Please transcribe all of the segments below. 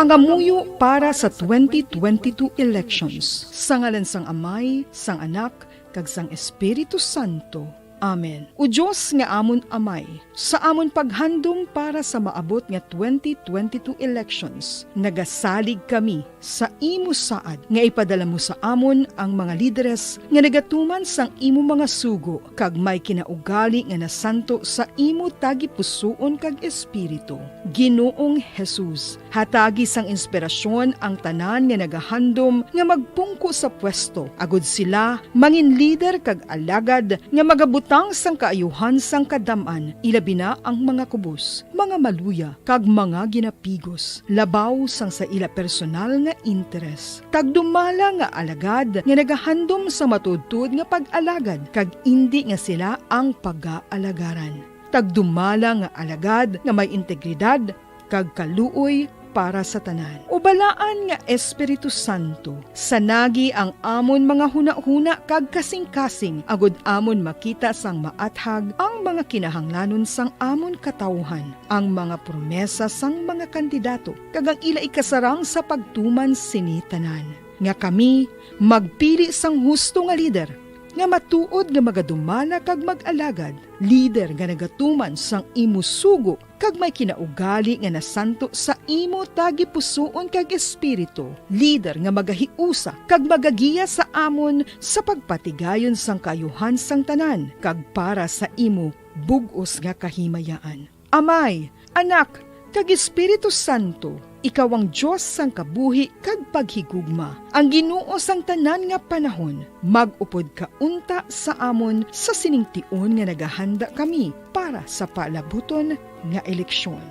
pangamuyo para sa 2022 elections. Sa ngalan sang Amay, sang Anak, kag sang Espiritu Santo. Amen. O Diyos nga amon Amay, sa amon paghandom para sa maabot nga 2022 elections, nagasalig kami sa imo saad nga ipadala mo sa amon ang mga lideres nga nagatuman sang imo mga sugo kag may kinaugali nga nasanto sa imo tagipusoon kag espiritu. Ginoong Jesus, hatagi sang inspirasyon ang tanan nga nagahandom nga magpungko sa pwesto, agud sila mangin lider kag alagad nga magabutang sang kaayuhan sang kadaman, ilabi na ang mga kubos, mga maluya, kag mga ginapigos, labaw sang sa ila personal nga interes. Tagdumala nga alagad nga nagahandom sa matudtud nga pag-alagad, kag indi nga sila ang pag-aalagaran. Tagdumala nga alagad nga may integridad, kag kaluoy para sa tanan. Ubalaan nga Espiritu Santo, sanagi ang amon mga huna-huna kag kasing-kasing, agud amon makita sang maathag ang mga kinahanglanon sang amon katawhan, ang mga promesa sang mga kandidato, kag ang ila ikasarang sa pagtuman sini tanan. Nga kami magpili sang husto nga lider, nga matuod nga magadumala kag mag-alagad, lider nga nagatuman sang imo sugo kag may kinaugali nga nasanto sa imo tagipusoon kag espiritu, lider nga magahiusa kag magagiya sa amon sa pagpatigayon sang kayuhan sang tanan kag para sa imo bug-os nga kahimayaan. Amay, Anak, kag Espiritu Santo, ikaw ang Diyos sang kabuhi kag paghigugma. Ang Ginoo sang tanan nga panahon, mag-upod ka unta sa amon sa siningtion nga nagahanda kami para sa palabuton nga eleksyon.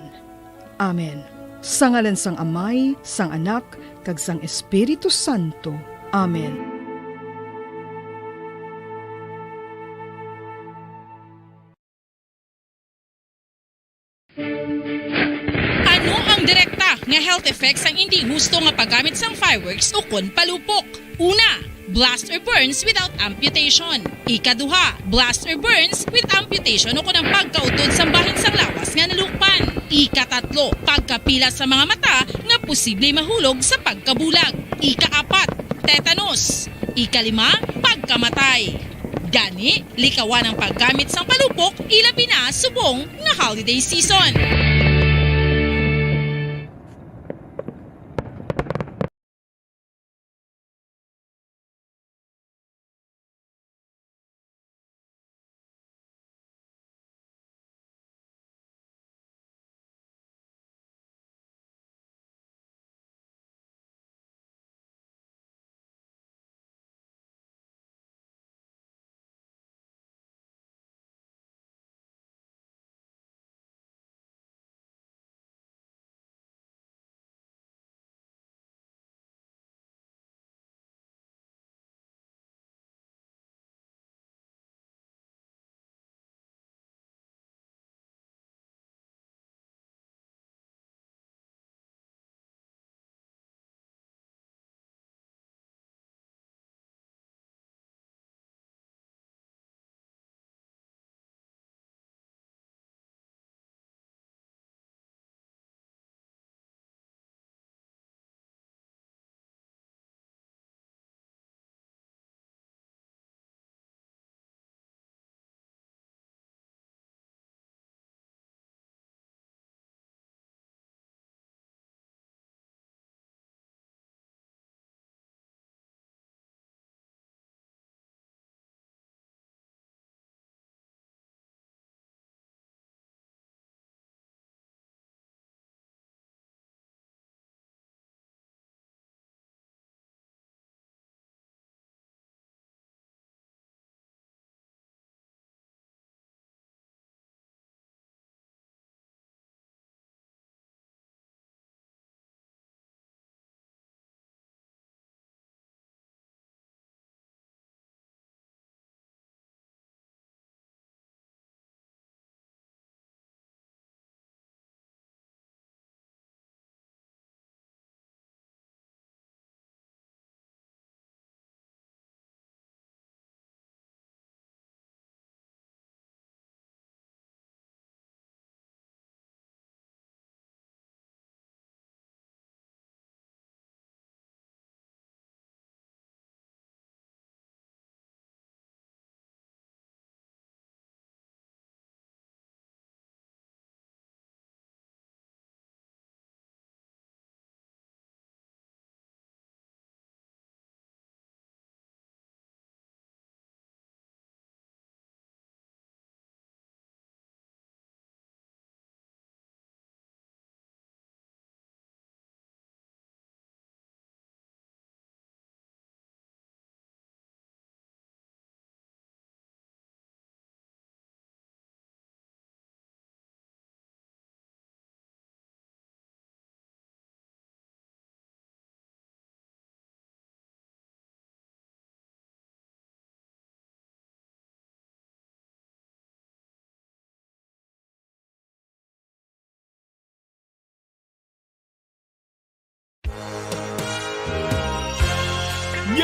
Amen. Sa ngalan sang Amay, sang Anak, kag sang Espiritu Santo. Amen. Ano ang direkta nga health effects ang hindi gusto nga paggamit sang fireworks ukon palupok? Una, blast or burns without amputation. Ikaduha, blast or burns with amputation ukon ang pagkautod sang bahin sang lawas nga nalukpan. Ikatatlo, pagkapila sa mga mata nga posible mahulog sa pagkabulag. Ikaapat, tetanus. Ikalima, pagkamatay. Gani, likawan ang paggamit sang palupok ilabi na subong nga holiday season.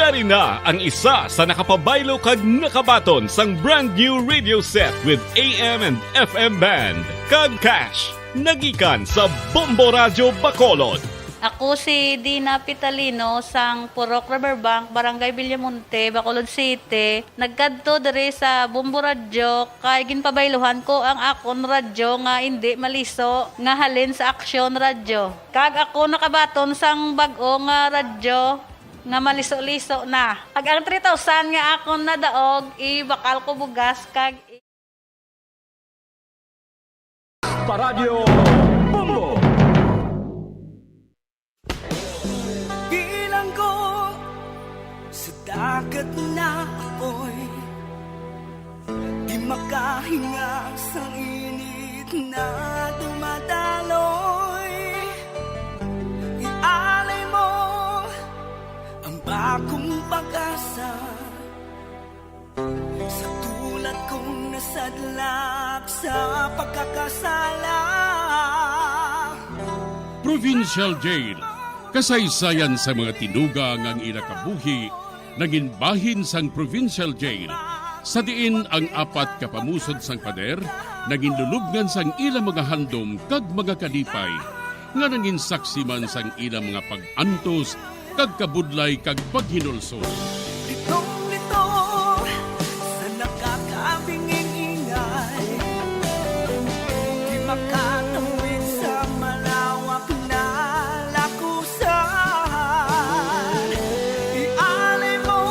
Yari na ang isa sa nakapabaylo kag nakabaton sang brand new radio set with AM and FM band. Kag cash, nagikan sa Bombo Radio Bacolod. Ako si Dina Pitalino sang Purok Riverbank, Barangay Villamonte, Bacolod City. Nagkadto diri sa Bombo Radyo kay ginpabayluhan ko ang akon radyo nga hindi maliso nga halin sa Aksyon Radyo. Kag ako nakabaton sang bag-o nga radyo nga maliso-liso na. Kag ang 3,000 nga akon nadaog ibakal ko bugas kag Paradyo Bombo. Bilang ko sa dagat na ako'y di makahinga sa init na dumadaloy. Ialay mo ang bagong pag-asa sa tulad kong nasadlak sa pagkakasala. Provincial Jail, kasaysayan sa mga tinugang ang ilakabuhi, naging bahin sang Provincial Jail. Sa diin ang apat kapamusod sang pader, naging lulubngan sang ilang mga handom kag mga kalipay, nga naging saksi man sang ilang mga pag-antos, kag kabudlay kag paghinulsol. Litong-lito sa nakakabinging ingay, di makatawid sa malawak na lakusan. Ialay mo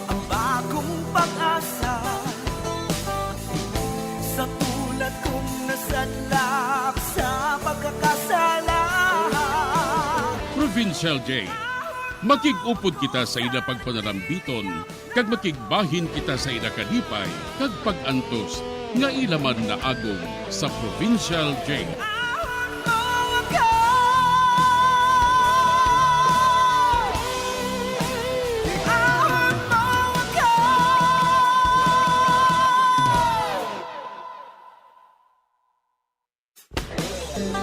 ang bagong pag-asa sa tulad kong nasadlak sa pagkakasala. Provincial Jail, makigupod kita sa ila pagpanalambiton, kag makigbahin kita sa ila kalipay, kag pag-antos, nga ilaman na agong sa Provincial Jail.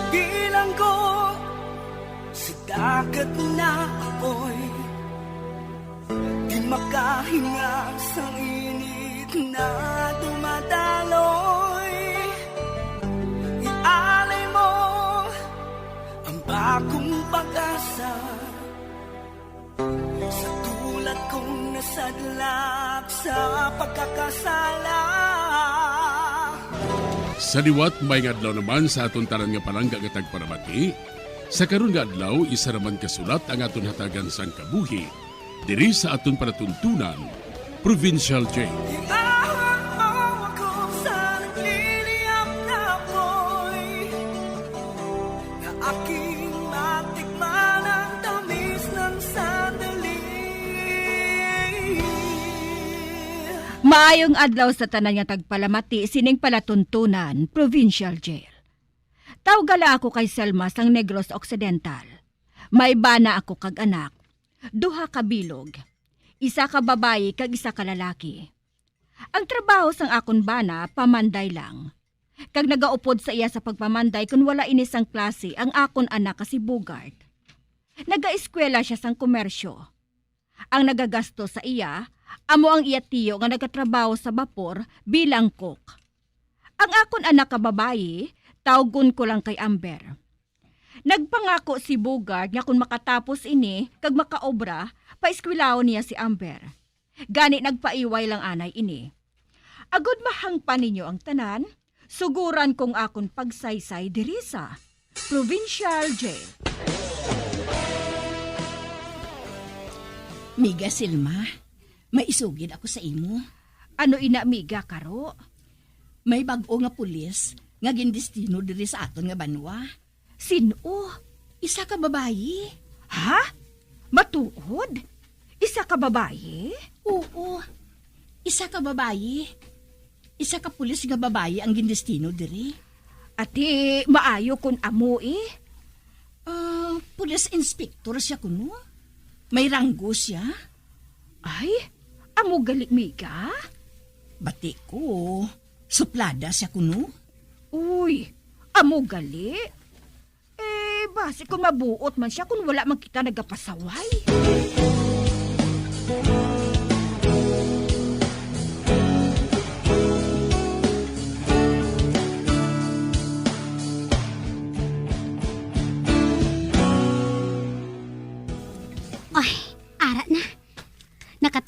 Bilang ko sa dagat na apoy, di makahinga sa init na dumadaloy. Ialay mo ang bagong pag-asa sa tulad kong nasadlak sa pagkakasala. Sa liwat may adlaw naman sa aton tanan nga palangga nga tagparamati. Sa karon nga adlaw isa raman kasulat ang aton hatagan sang kabuhi diri sa aton panatuntunan, Provincial Jail. Iahon mo ako sa nagliliyap na apoy, na aking matikman ang tamis ng sandali. Maayong adlaw sa tanan nga tagpalamati sining palatuntunan, Provincial Jail. Tawgala ako kay Selma sang Negros Occidental. May bana ako kag anak. Duha ka bilog. Isa ka babayi kag isa ka lalaki. Ang trabaho sang akon bana pamanday lang. Kag nagaupod sa iya sa pagpamanday kun wala inisang klase ang akon anak kasi Bugard. Nagaeskwela siya sang komersyo. Ang nagagasto sa iya, amo ang iya tiyo nga nagatrabaho sa bapor bilang cook. Ang akon anak ka babayi, tawgon ko lang kay Amber. Nagpangako si Bugard nga kung makatapos ini, kag makaobra, paeskwelaon niya si Amber. Gani nagpaiway lang anay ini. Agod mahangpan ninyo ang tanan, suguran kong akon pagsaysay diri sa Provincial Jail. Miga Silma, may isugid ako sa imo. Ano ina miga karo? May bag-o nga pulis nga gindestino diri sa aton nga banwa. Sino? Isa ka babayi. Ha? Matuod? Isa ka babayi? Oo. Isa ka babayi. Isa ka pulis nga babayi ang gindestino diri. Ati, maayo kun amo eh. Pulis inspector siya kuno. May ranggo siya. Ay, amo galik miga? Bati ko, suplada siya kuno. Uy, amo gali? Base kung mabuot man siya kung wala man kita nagapasaway.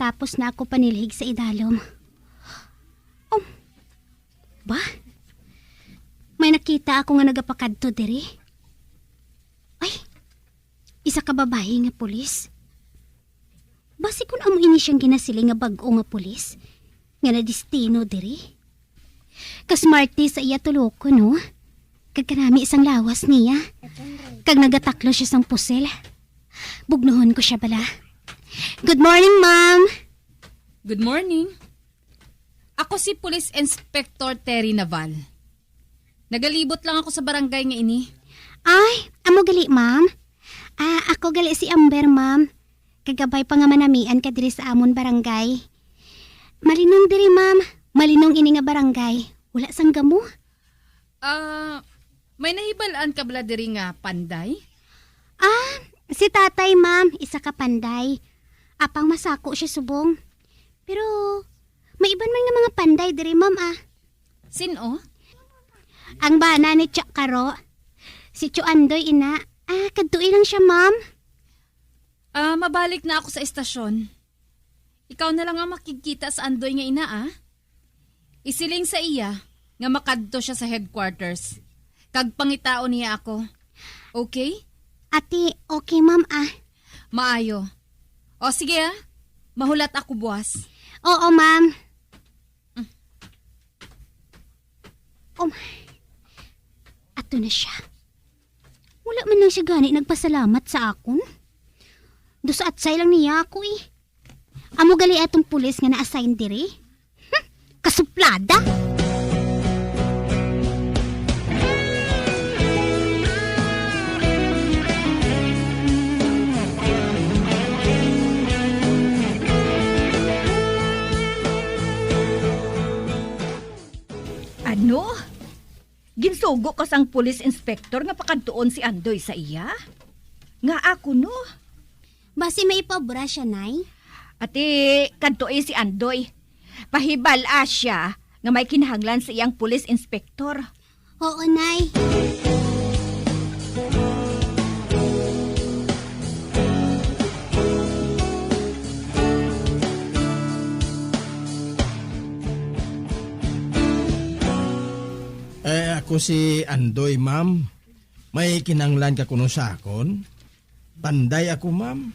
matapos na ako panilhig sa idalom. Ba? May nakita ako nga nagapakadto diri. Ay, isa ka babae nga pulis. Basi kung amo ini siyang ginasiling nga bag-o nga pulis, nga na destino diri. Kasmarty sa iya tuloko, no? Kag kanami isang lawas niya. Kag nagataklo siya sang pusel. Bugnohon ko siya bala. Good morning, ma'am. Good morning. Ako si Police Inspector Terry Naval. Nagalibot lang ako sa barangay nga ini. Ay, amo gali, ma'am. Ako gali si Amber, ma'am. Kagabay pa nga manamian ka diri sa amon barangay. Malinong diri, ma'am. Malinong ini nga barangay. Wala sang gamo. May nahibalaan ka bala diri nga panday? Si tatay, ma'am. Isa ka panday. Apang masako siya subong. Pero, may iban man nga mga panday diri, ma'am, Sino? Ang bana ni Tsak Karo. Si Chuandoy, ina. Kadtuin lang siya, ma'am. Mabalik na ako sa estasyon. Ikaw na lang ang makikita sa Andoy nga ina, Isiling sa iya nga makadto siya sa headquarters. Kag pangitao niya ako. Okay? Ate, okay, ma'am, Maayo. O sige, mahulat ako buwas. Oo, ma'am. Ato na siya. Wala man lang siya gani nagpasalamat sa akon. Dos atsay lang niya ako Amo gali atong pulis nga na-assign diri. Kasuplada. Ano? Ginsugo ka sang police inspector nga pakadtuon si Andoy sa iya? Nga ako no? Basi may ipabra siya, nay? Ati, kadtoi si Andoy. Pahibal-a siya nga may kinahanglan sa iyang police inspector. Oo, nay. Ako si Andoy, ma'am. May kinanglan ka kuno sa akon? Panday ako, ma'am.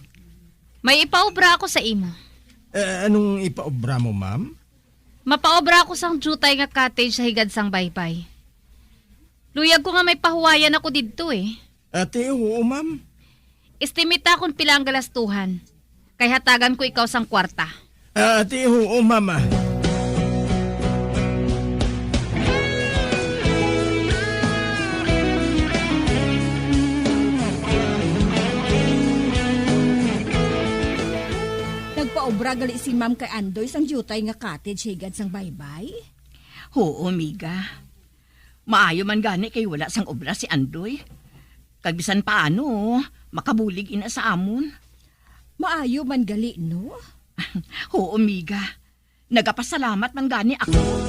May ipaobra ako sa imo. Anong ipaobra mo, ma'am? Mapaobra ako sang jutay nga cottage sa higad sang baybay. Luyag ko nga may pahuwayan ako didto Ate, oo, ma'am. Estimita kung pila ang galastuhan. Kay hatagan ko ikaw sang kwarta. Ate, oo, mama. Nagpaobra gali si Ma'am kay Andoy sang jutay nga cottage higad sang baybay? Oo, miga. Maayo man gani kay wala sang obra si Andoy. Kagbisan paano, makabulig ina sa amon. Maayo man gali, no? Oo, miga. Nagapasalamat man gani ako.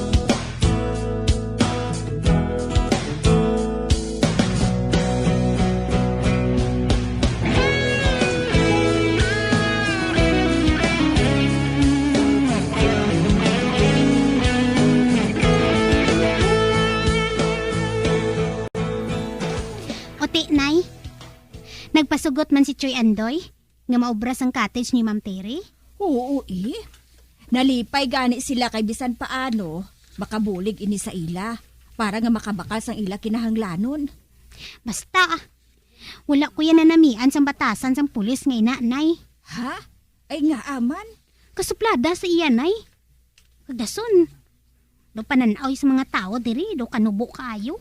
Nay, nagpasugot man si Choy Andoy nga maobras ang cottage ni Ma'am Terry? Oo, Nalipay gani sila kay bisan paano makabulig ini sa ila para nga makabakas ang ila kinahanglanon. Basta, wala ko yan nanamian sang batasan sang pulis nga ina, nay. Ha? Ay nga aman? Kasuplada sa iya, nay. Kagdason, do pananaw sa mga tao diri, do kanubo kayo.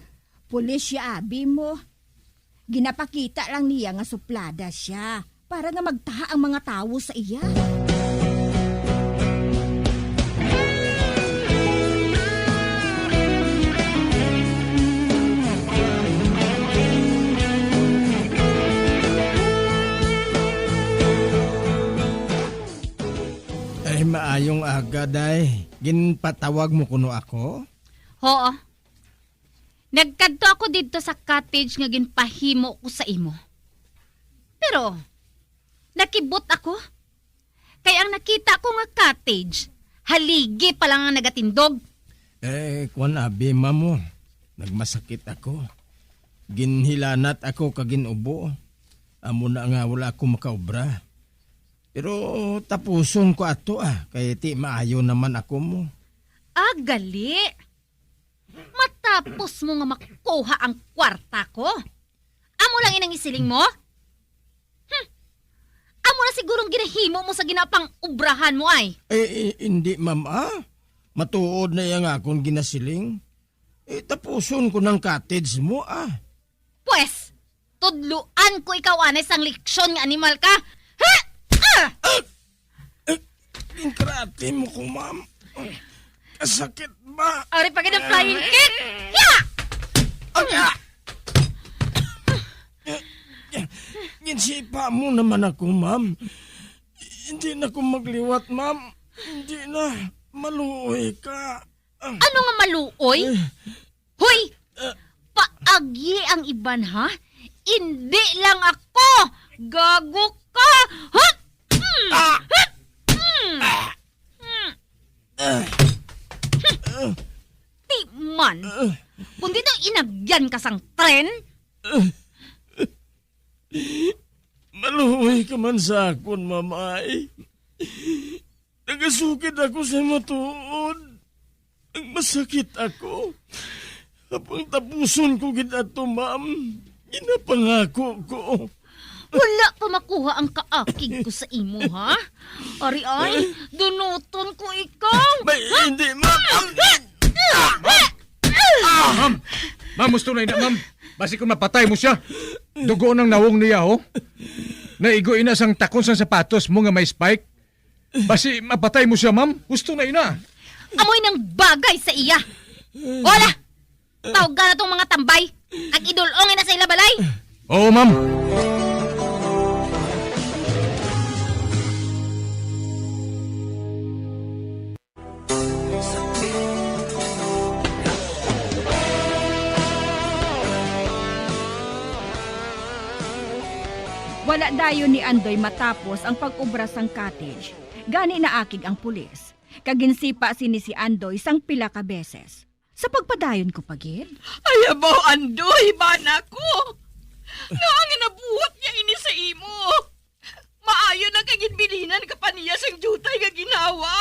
Pulis siya abi mo. Ginapakita lang niya nga suplada siya para nga magtaha ang mga tao sa iya. Ay, maayong aga, day. Ginpatawag mo kuno ako? Oo. Nagkadto ako dito sa cottage nga ginpahimo ko sa imo. Pero, nakibot ako. Kaya ang nakita ko nga cottage, haligi pa lang ang nagatindog. Kwan abi, mamo. Nagmasakit ako. Ginhilanat ako kaginubo. Amo na nga wala ako makaobra. Pero tapuson ko ato kaya ti maayo naman ako mo. Gali. Matapos mo nga makuha ang kwarta ko, amo lang inang isiling mo? Amo na sigurong ginahimo mo sa ginapang ubrahan mo ay. Hindi ma'am Matuod na yang akong ginasiling. Tapuson ko ng cottage mo Pwes, tudluan ko ikaw anes ang leksyon nga animal ka. Ha? Inkrate mo ko ma'am. Kasakit ba? Ari pa ng flying kick. Ya! Ginsipa mo naman ako ma'am. Hindi na ko magliwat ma'am. Hindi na. Maluoy ka. Ano nga maluoy? Hoy! Paagi ang iban ha? Hindi lang ako! Gago ka! Ha? Di man! Kung dito inagyan ka sang tren? Maluoy ka man sa akon, mamay. Nagasukit ako sa matuod. Nagmasakit ako. Kapag tapuson ko ginato, ma'am, ginapangako ko. Wala pa makuha ang kaakig ko sa imo, ha? Ari ay, dunuton ko ikaw! Hindi, ma'am! Ma'am! Ma'am, gusto na ina, ma'am. Basi kung mapatay mo siya. Dugo ng nawong niya, ho. Naigo ina sang takon sang sapatos mo nga may spike. Basi mapatay mo siya, ma'am. Gusto na ina. Amoy ng bagay sa iya. Wala! Tawag na tong mga tambay. Ang idulongin na sa ila balay. Oo, ma'am. Wala dayon ni Andoy matapos ang pag-ubra sang cottage. Gani na akig ang pulis. Kaginsipa sini si Andoy sang pila ka beses. Sa pagpadayon ko pagid. Ay, abaw, Andoy, bana ko. Nga ang inabuhat niya ini sa imo. Maayo na kagin bilinan ka pa niya sang jutay nga ginawa.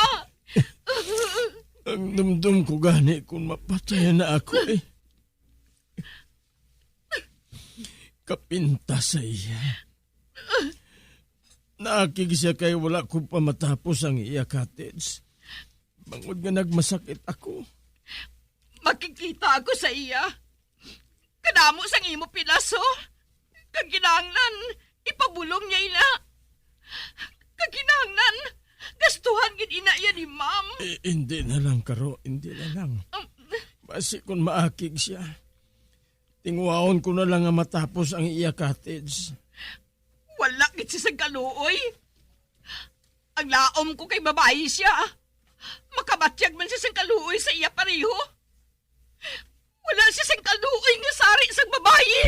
Ang dumdum ko gani kung mapatay na ako Kapinta sa iya. Naakig siya kay wala ko pa matapos ang iya cottage. Bangod nga nagmasakit ako. Makikita ako sa iya. Kadamo sang imo pilaso. Kaginangnan, ipabulong niya ina. Kaginangnan, gastuhan gid ina iya ni ma'am. Hindi na lang, Karo. Hindi na lang. Basi kung maakig siya, tingwaon ko na lang nga matapos ang iya cottage. Wala gid siya sa kaluoy. Ang laom ko kay babae siya. Makabatyag man siya sa kaluoy sa iya pareho. Wala siya sa kaluoy nga sari sa babae.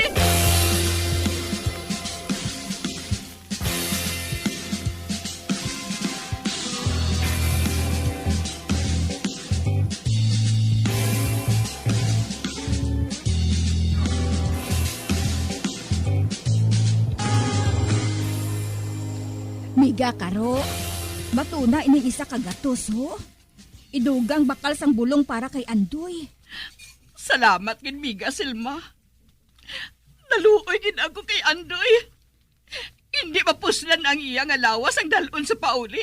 Miga, Karo. Matuna ini isa kagatos, ho? Idugang bakal sang bulong para kay Andoy. Salamat gid miga, Silma. Naluoy gid ako kay Andoy. Hindi mapuslan ang iya nga lawas ang dalon sa pauli.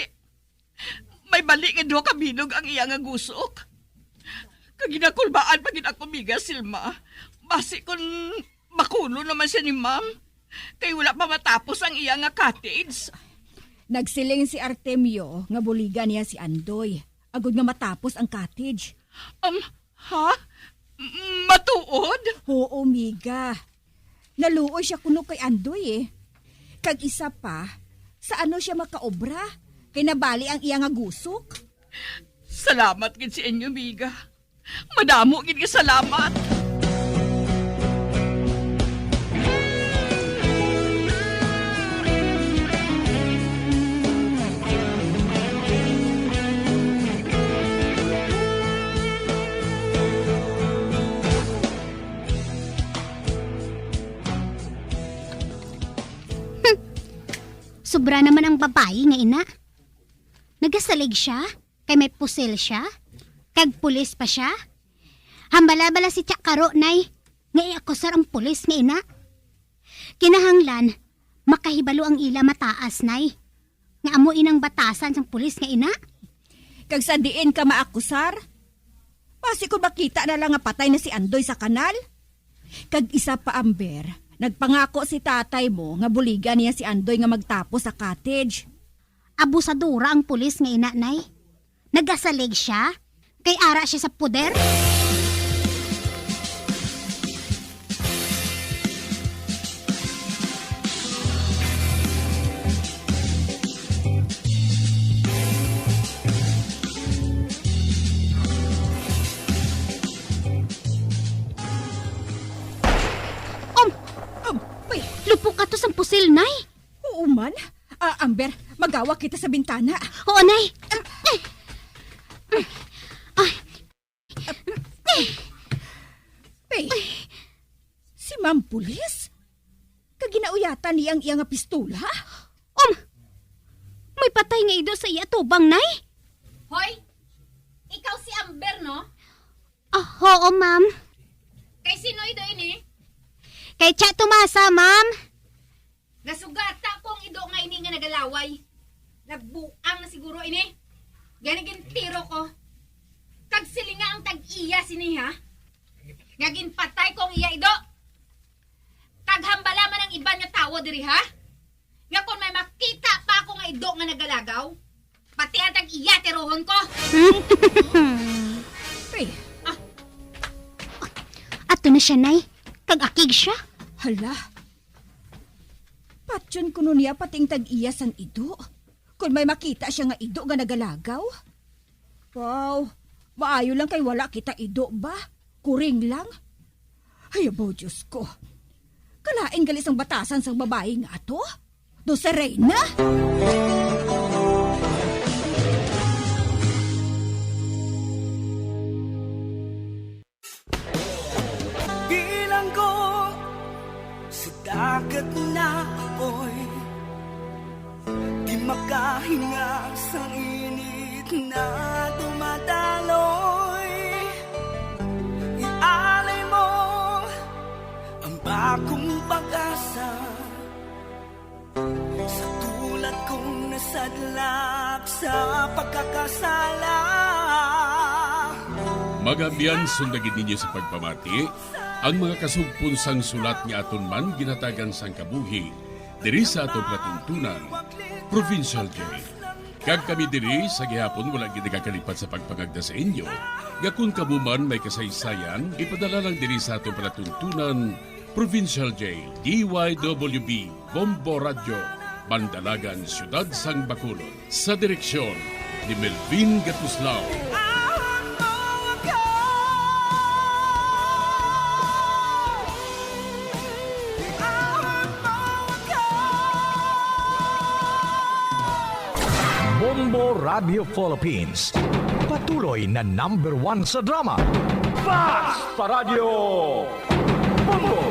May bali nga 2 kabilog ang iya nga gusok. Kaginakulbaan pa gid ako miga, Silma. Basi kun makulo naman siya ni ma'am. Kay wala pa matapos ang iya nga cottage. Nagsiling si Artemio nga buligan niya si Andoy. Agod nga matapos ang cottage. Ha? Matuod? Oo, miga. Naluoy siya kuno kay Andoy Kag isa pa, sa ano siya makaobra? Kay nabali ang iya nga gusok? Salamat gid sa inyo, miga. Madamo gid nga salamat. Sobra naman ang babae nga ina. Nagasalig siya, kay may pusil siya, kag pulis pa siya. Hambala-bala si Tsak Karo, nay, nga iakusar ang pulis nga ina. Kinahanglan, makahibalo ang ila mataas, nay. Nga amo inang batasan sang pulis nga ina. Kag sa diin ka maakusar? Pasi ko makita na lang nga patay na si Andoy sa kanal? Kag isa pa, Amber, nagpangako si tatay mo nga buligan niya si Andoy nga magtapos sa cottage. Abusadura ang pulis nga ina, nay. Nagasalig siya, kay ara siya sa puder. Lupok ka to sang pusil, nay. Oo man. Amber, magawa kita sa bintana. Oo, nay. Pay, si Ma'am Pulis? Kaginauyatan niyang iya nga pistola? May patay nga ido sa iya tubang, nay. Hoy, ikaw si Amber, no? Oo, ma'am. Kay sino ido ini? Kay Tsa Tumasa, ma'am. Nasugata ko ang ido nga ini nga nagalaway. Nagbuang na siguro ini. Ganigin tiro ko. Kag silinga ang tag-iya sini ha. Ngagin patay ko ang iya ido. Kag hambala man ang iban nga tawo diri ha. Nga kung may makita pa ako nga ido nga nagalagaw, pati ang tag-iya tirohon ko. Pay, Ato na siya, nay. Kag-akig siya. hala. Patyon ko nun niya pating tag-iya sang ido. Kung may makita siya nga ido nga nagalagaw. Wow, maayo lang kay wala kita ido ba? Kuring lang. Ay, abaw, Diyos ko. Kalaing galis ang batasan sang babae nga to? Do sa Reyna? Bilang ko sa dagat na apoy, di makahinga sa init na dumadaloy. Ialay mo ang bagong pag-asa sa tulad kong nasadlak sa pagkakasala. Magabiyan sundagin ninyo sa pagpamati ang mga kasugpon sang sulat nga aton man ginatagan sang kabuhi diri sa aton patuntunan, Provincial Jail. Kag kami diri sa gihapon wala gid nagakalipat sa pagpangagda sa inyo. Gakun kabuman may kasaysayan, ipadala lang diri sa aton patuntunan, Provincial Jail, DYWB, Bombo Radio, Bandalagan, Siyudad sang Bacolod. Sa direksyon ni Melvin Gatuslao. Bombo Radio Philippines. Patuloy na #1 sa drama. Fast Radio! Bombo!